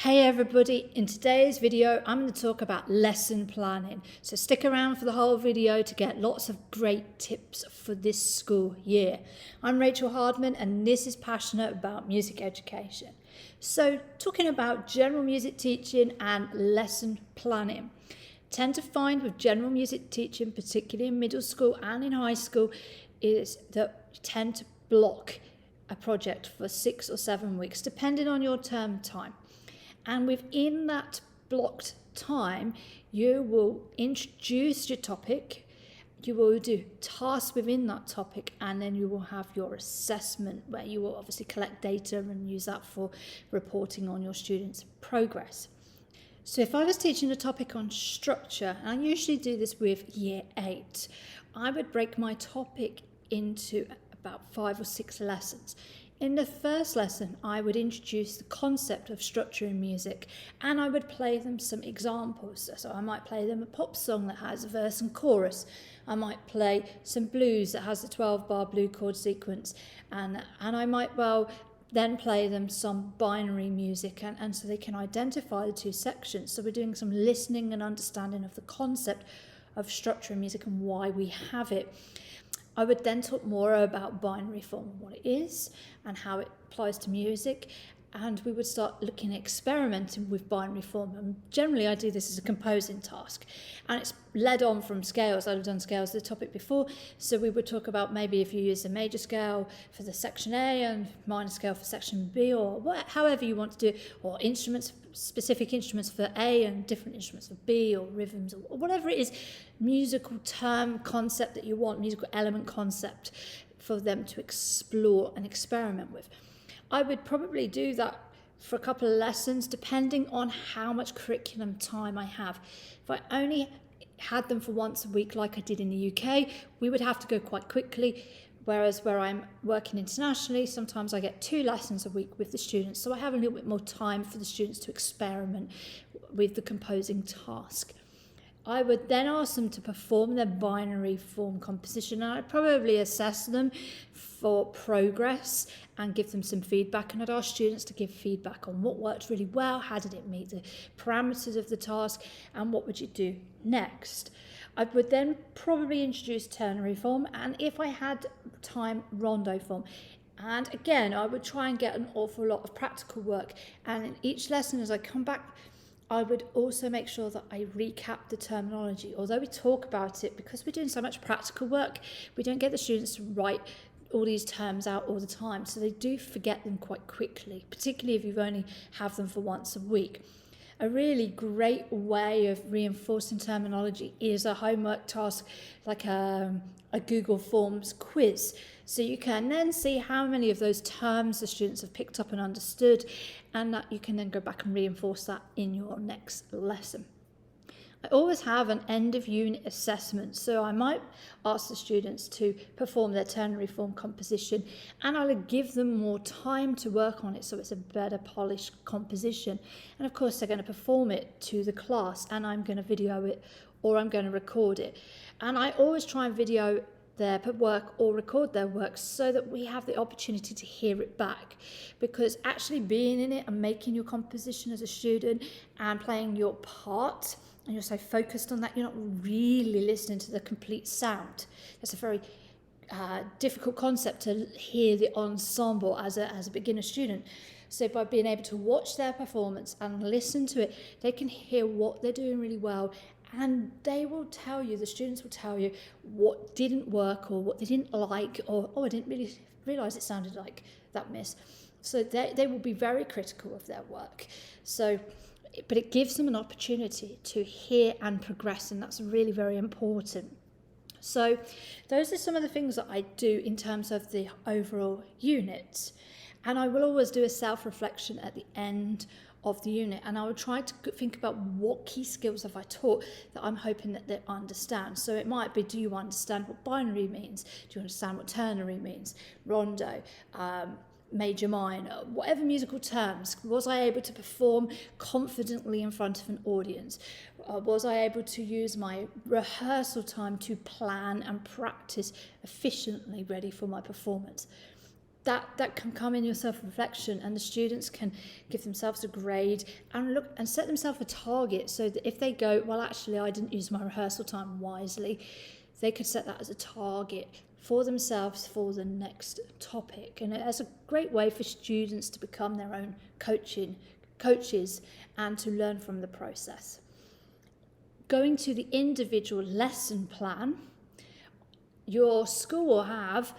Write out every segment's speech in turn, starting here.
Hey everybody, in today's video I'm going to talk about lesson planning. So stick around for the whole video to get lots of great tips for this school year. I'm Rachel Hardman and this is Passionate About Music Education. So talking about general music teaching and lesson planning. Tend to find with general music teaching, particularly in middle school and in high school, is that you tend to block a project for 6 or 7 weeks depending on your term time. And within that blocked time, you will introduce your topic, you will do tasks within that topic, and then you will have your assessment where you will obviously collect data and use that for reporting on your students' progress. So if I was teaching a topic on structure, and I usually do this with year 8, I would break my topic into about 5 or 6 lessons. In the first lesson, I would introduce the concept of structure in music and I would play them some examples. So I might play them a pop song that has a verse and chorus. I might play some blues that has a 12-bar blue chord sequence. And I might then play them some binary music and so they can identify the two sections. So we're doing some listening and understanding of the concept of structure in music and why we have it. I would then talk more about binary form, what it is and how it applies to music, and we would start looking at experimenting with binary form. And generally I do this as a composing task, and it's led on from scales. I've done scales as a topic before, so we would talk about maybe if you use a major scale for the section A and minor scale for section B, or however you want to do it, or instruments, specific instruments for A and different instruments for B, or rhythms, or whatever it is, musical term concept that you want, musical element concept for them to explore and experiment with. I would probably do that for a couple of lessons depending on how much curriculum time I have. If I only had them for once a week like I did in the UK, we would have to go quite quickly. Whereas where I'm working internationally, sometimes I get 2 lessons a week with the students, so I have a little bit more time for the students to experiment with the composing task. I would then ask them to perform their binary form composition, and I'd probably assess them for progress and give them some feedback, and I'd ask students to give feedback on what worked really well, how did it meet the parameters of the task, and what would you do next. I would then probably introduce ternary form, and if I had time, rondo form. And again, I would try and get an awful lot of practical work, and in each lesson as I come back, I would also make sure that I recap the terminology. Although we talk about it, because we're doing so much practical work, we don't get the students to write all these terms out all the time, so they do forget them quite quickly, particularly if you've only have them for once a week. A really great way of reinforcing terminology is a homework task like a Google Forms quiz. So you can then see how many of those terms the students have picked up and understood, and that you can then go back and reinforce that in your next lesson. I always have an end of unit assessment, so I might ask the students to perform their ternary form composition, and I'll give them more time to work on it so it's a better polished composition. And of course they're going to perform it to the class, and I'm going to video it or I'm going to record it. And I always try and video their work or record their work so that we have the opportunity to hear it back, because actually being in it and making your composition as a student and playing your part, and you're so focused on that, you're not really listening to the complete sound. That's a very difficult concept to hear the ensemble as a beginner student. So by being able to watch their performance and listen to it, they can hear what they're doing really well, and they will tell you, the students will tell you what didn't work or what they didn't like, or I didn't really realise it sounded like that, miss. So they will be very critical of their work. So, but it gives them an opportunity to hear and progress, and that's really, very important. So those are some of the things that I do in terms of the overall unit. And I will always do a self-reflection at the end of the unit, and I will try to think about what key skills have I taught that I'm hoping that they understand. So it might be, do you understand what binary means? Do you understand what ternary means? Rondo, major, minor, whatever musical terms. Was I able to perform confidently in front of an audience? Was I able to use my rehearsal time to plan and practice efficiently, ready for my performance? that can come in your self-reflection, and the students can give themselves a grade and look and set themselves a target, so that if they go, well, actually I didn't use my rehearsal time wisely, they could set that as a target for themselves for the next topic. And it's a great way for students to become their own coaches and to learn from the process. Going to the individual lesson plan, your school will have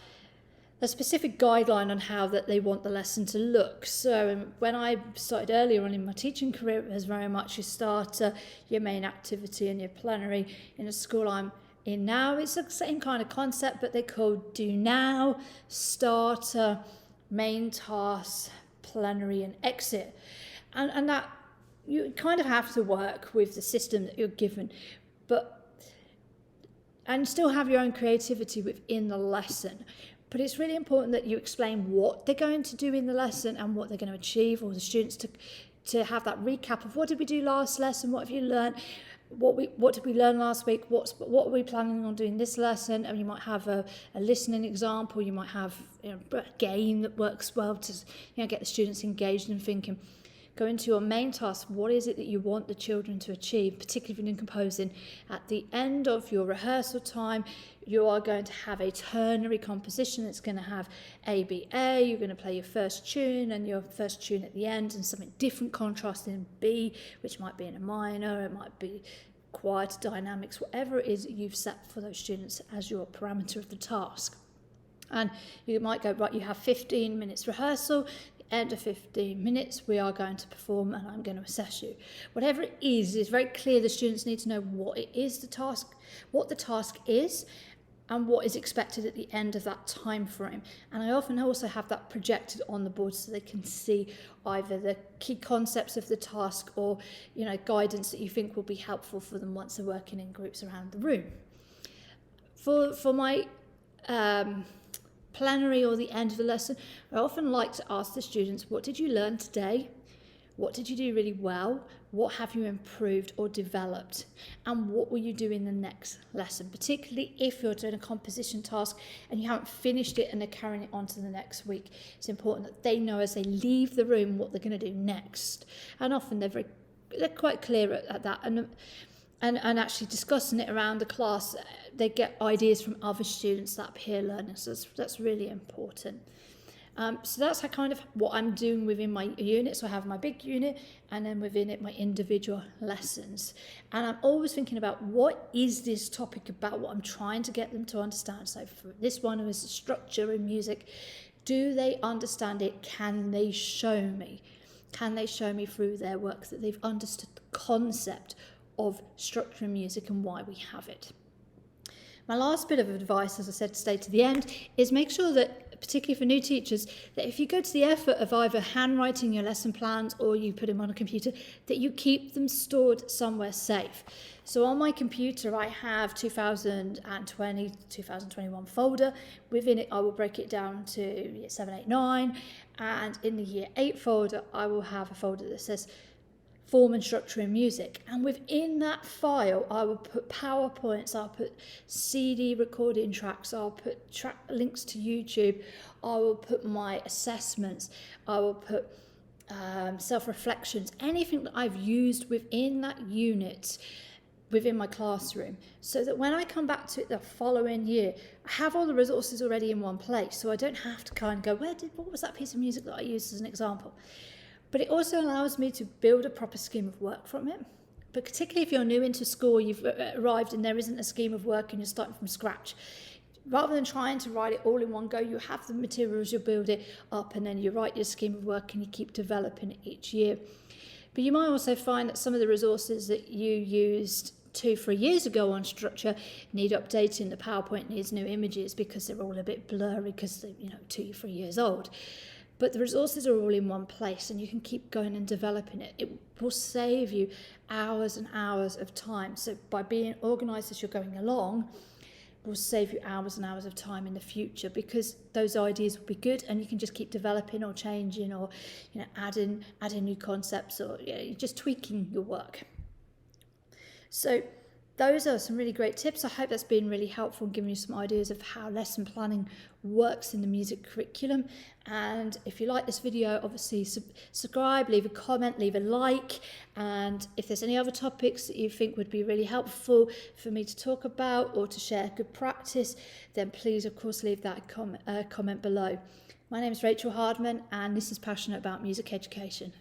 a specific guideline on how that they want the lesson to look. So when I started earlier on in my teaching career, it was very much your starter, your main activity and your plenary. In a school I'm in now, it's the same kind of concept, but they call do now, starter, main task, plenary and exit. And that you kind of have to work with the system that you're given, and still have your own creativity within the lesson. But it's really important that you explain what they're going to do in the lesson and what they're going to achieve, or the students to have that recap of what did we do last lesson, what have you learned, what did we learn last week, what are we planning on doing this lesson. And you might have a listening example, you might have a game that works well to get the students engaged and thinking. Go into your main task. What is it that you want the children to achieve, particularly if you're composing? At the end of your rehearsal time, you are going to have a ternary composition. It's going to have A, B, A. You're going to play your first tune and your first tune at the end, and something different contrasting in B, which might be in a minor, it might be quieter dynamics, whatever it is that you've set for those students as your parameter of the task. And you might go, right, you have 15 minutes rehearsal. End of 15 minutes, we are going to perform and I'm going to assess you. Whatever it is, it's very clear the students need to know what it is, what the task is, and what is expected at the end of that time frame. And I often also have that projected on the board so they can see either the key concepts of the task or guidance that you think will be helpful for them once they're working in groups around the room. For my plenary or the end of the lesson, I often like to ask the students, what did you learn today? What did you do really well? What have you improved or developed? And what will you do in the next lesson? Particularly if you're doing a composition task and you haven't finished it and they're carrying it on to the next week. It's important that they know as they leave the room what they're going to do next. And often they're quite clear at that. And actually discussing it around the class, they get ideas from other students, that peer learning. So that's really important. So that's kind of what I'm doing within my unit. So I have my big unit, and then within it, my individual lessons. And I'm always thinking about what is this topic about, what I'm trying to get them to understand. So for this one was structure in music. Do they understand it? Can they show me? Can they show me through their work that they've understood the concept of structure in music and why we have it? My last bit of advice, as I said, to stay to the end, is make sure that, particularly for new teachers, that if you go to the effort of either handwriting your lesson plans or you put them on a computer, that you keep them stored somewhere safe. So on my computer, I have 2020, 2021 folder. Within it, I will break it down to year 7, 8, 9. And in the year 8 folder, I will have a folder that says form and structure in music, and within that file I will put PowerPoints, I'll put CD recording tracks, I'll put track links to YouTube, I will put my assessments, I will put self-reflections, anything that I've used within that unit within my classroom, so that when I come back to it the following year, I have all the resources already in one place, so I don't have to kind of go, what was that piece of music that I used as an example? But it also allows me to build a proper scheme of work from it. But particularly if you're new into school, you've arrived and there isn't a scheme of work and you're starting from scratch. Rather than trying to write it all in one go, you have the materials, you build it up, and then you write your scheme of work and you keep developing it each year. But you might also find that some of the resources that you used 2-3 years ago on structure need updating. The PowerPoint needs new images because they're all a bit blurry because they're 2-3 years old. But the resources are all in one place and you can keep going and developing it. It will save you hours and hours of time. So by being organised as you're going along, it will save you hours and hours of time in the future, because those ideas will be good and you can just keep developing or changing or adding new concepts, or just tweaking your work. So those are some really great tips. I hope that's been really helpful and given you some ideas of how lesson planning works in the music curriculum. And if you like this video, obviously subscribe, leave a comment, leave a like. And if there's any other topics that you think would be really helpful for me to talk about or to share good practice, then please, of course, leave that comment below. My name is Rachel Hardman, and this is Passionate About Music Education.